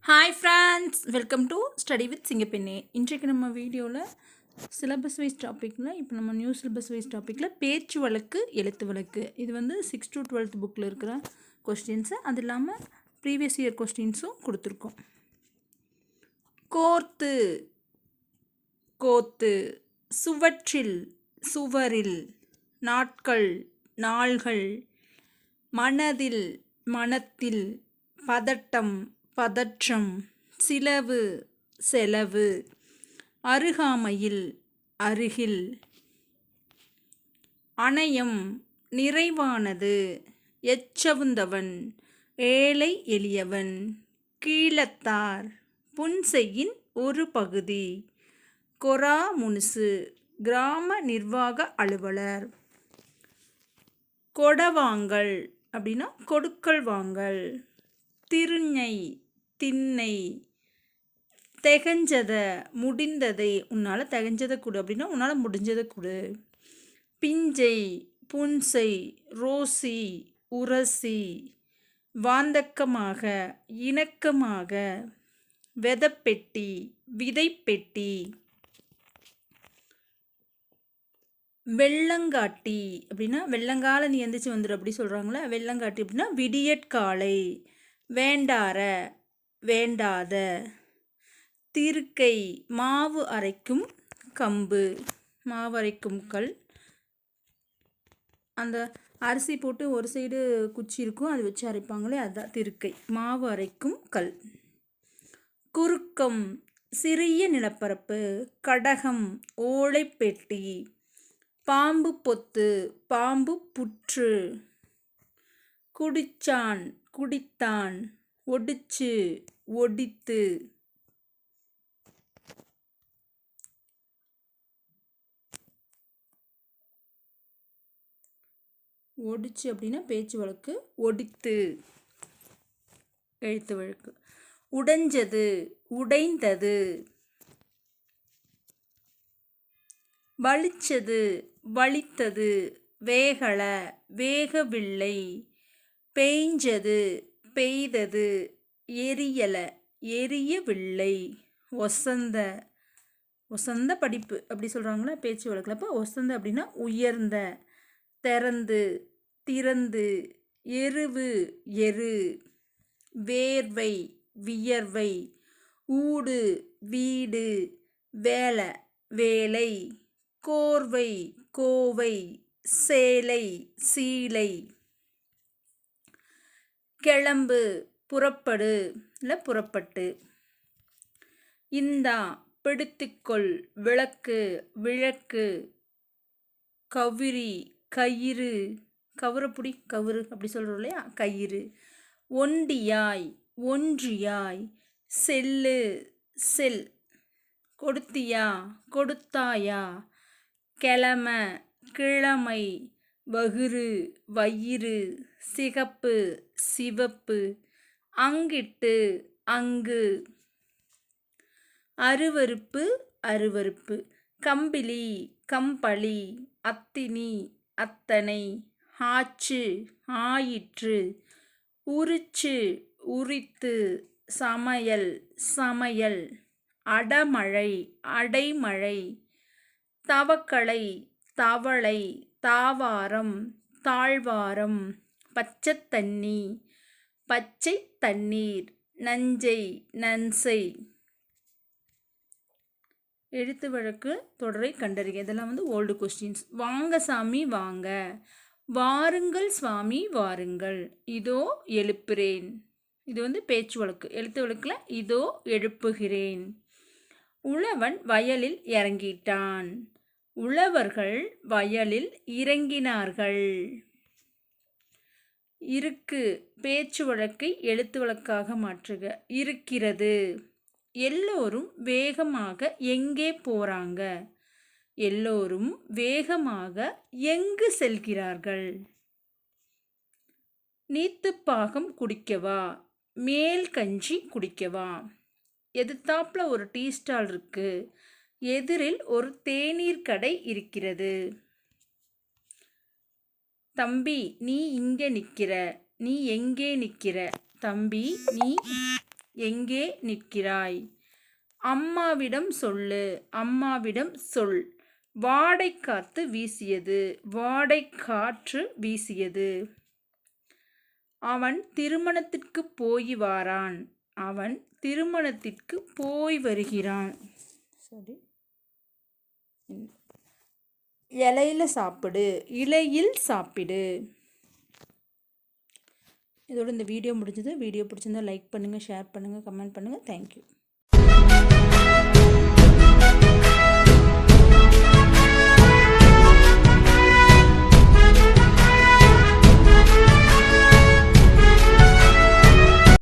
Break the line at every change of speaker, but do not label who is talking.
Hi friends, welcome to study with Singappenne. இன்றைக்கு நம்ம வீடியோவில் சிலபஸ் வைஸ் டாப்பிக்கில் இப்போ நம்ம நியூ சிலபஸ் வைஸ் டாப்பிக்கில் பேச்சு வழக்கு எழுத்து வழக்கு இது வந்து 6th to 12th புக்கில் இருக்கிற கொஸ்டின்ஸு, அது இல்லாமல் ப்ரீவியஸ் இயர் கொஸ்டின்ஸும் கொடுத்துருக்கோம். கோர்த்து கோத்து, சுவற்றில் சுவரில், நாட்கள் நாள்கள், மனதில் மனத்தில், பதட்டம் பதற்றம், சிலவு செலவு, அருகாமையில் அருகில், அணையம் நிறைவானது, எச்சவுந்தவன் ஏழை எளியவன், கீழத்தார் புன்செய்யின் ஒரு பகுதி, கொரா முனுசு கிராம நிர்வாக அலுவலர், கொடவாங்கல் அப்படின்னா கொடுக்கல் வாங்கல், திருஞை திண்ணை, தெகஞ்சத முடிந்ததை உன்னால் தெகஞ்சதை கொடு அப்படின்னா உன்னால் முடிஞ்சதை கொடு, பிஞ்சை புன்சை ரோசி உரசி, வாந்தக்கமாக இணக்கமாக, வெதப்பெட்டி விதைப்பெட்டி, வெள்ளங்காட்டி அப்படின்னா வெள்ளங்கால நீ எந்திரிச்சு வந்துடு அப்படி சொல்கிறாங்களே, வெள்ளங்காட்டி அப்படின்னா விடியற்காலை, வேண்டார வேண்டாத, திருக்கை மாவு அரைக்கும் கம்பு, மாவு அரைக்கும் கல், அந்த அரிசி போட்டு ஒரு சைடு குச்சி இருக்கும் அது வச்சு அரைப்பாங்களே அதுதான் திருக்கை, மாவு அரைக்கும் கல், குறுக்கம் சிறிய நிலப்பரப்பு, கடகம் ஓலைப்பெட்டி, பாம்பு பொத்து பாம்பு புற்று, குடிச்சான் குடித்தான், ஒடிச்சு ஒடித்து, ஒடிச்சு அப்படின்னா பேச்சு வழக்கு, ஒடித்து எழுத்து வழக்கு, உடைஞ்சது உடைந்தது, வலிச்சது வலித்தது, வேகல வேகவில்லை, பெய்ஞ்சது பெய்தது, எரியல எரியவில்லை, ஒசந்த ஒசந்த படிப்பு அப்படி சொல்கிறாங்களா பேச்சு வழக்கில். அப்போ ஒசந்த அப்படின்னா உயர்ந்த, திறந்து திறந்து, எருவு எரு, வேர்வை வியர்வை, ஊடு வீடு, வேலை வேலை, கோர்வை கோவை, சேலை சீலை, கிளம்பு புறப்படு இல்லை புறப்பட்டு, இந்தா பிடித்துக்கொள் விளக்கு விளக்கு, கவிரி கயிறு, கவுரப்புடி கவுரு அப்படி சொல்கிறோம் இல்லையா, கயிறு, ஒண்டியாய் ஒன்றியாய், செல்லு செல், கொடுத்தியா கொடுத்தாயா, கிழமை கிழமை, வகுறு வயிறு, சிகப்பு சிவப்பு, அங்கிட்டு அங்கு, அருவருப்பு அருவருப்பு, கம்பிலி கம்பளி, அத்தினி அத்தனை, ஆச்சு ஆயிற்று, உரிச்சு உரித்து, சமையல் சமையல், அடமழை அடைமழை, தவக்களை தவளை, தாவாரம் தாழ்வாரம், பச்சைத்தண்ணி பச்சை தண்ணீர், நஞ்சை நன்சை. எழுத்து வழக்கு தொடரை கண்டறிக. இதெல்லாம் வந்து ஓல்டு கொஸ்டின்ஸ். வாங்க சாமி வாங்க, வாருங்கள் சுவாமி வாருங்கள், இதோ எழுப்புகிறேன், இது வந்து பேச்சு வழக்கு. எழுத்து வழக்கில் இதோ எழுப்புகிறேன், உழவன் வயலில் இறங்கிட்டான், உழவர்கள் வயலில் இறங்கினார்கள். இருக்கு பேச்சு வழக்கை எழுத்து வழக்காக மாற்றுக. இருக்கிறது, எல்லோரும் வேகமாக எங்கே போறாங்க, எல்லோரும் வேகமாக எங்கு செல்கிறார்கள். நீத்துப்பாகம் குடிக்கவா, மேல் கஞ்சி குடிக்கவா, எதிர்த்தாப்புல ஒரு டீ ஸ்டால் இருக்கு, எதிரில் ஒரு தேநீர் கடை இருக்கிறது. தம்பி நீ இங்கே நிற்கிற, நீ எங்கே நிற்கிற, தம்பி நீ எங்கே நிற்கிறாய்? அம்மாவிடம் சொல்லு. அம்மாவிடம் சொல். வாடைக்காத்து வீசியது. வாடைக்காற்று வீசியது. அவன் திருமணத்திற்கு போய் வாரான். அவன் திருமணத்திற்கு போய் வருகிறான். சரி, இலையில சாப்பிடு. இலையில் சாப்பிடு. இதோட இந்த வீடியோ முடிஞ்சது. வீடியோ பிடிச்சிருந்தா லைக் பண்ணுங்கள், ஷேர் பண்ணுங்கள், கமெண்ட் பண்ணுங்கள். தேங்க்யூ.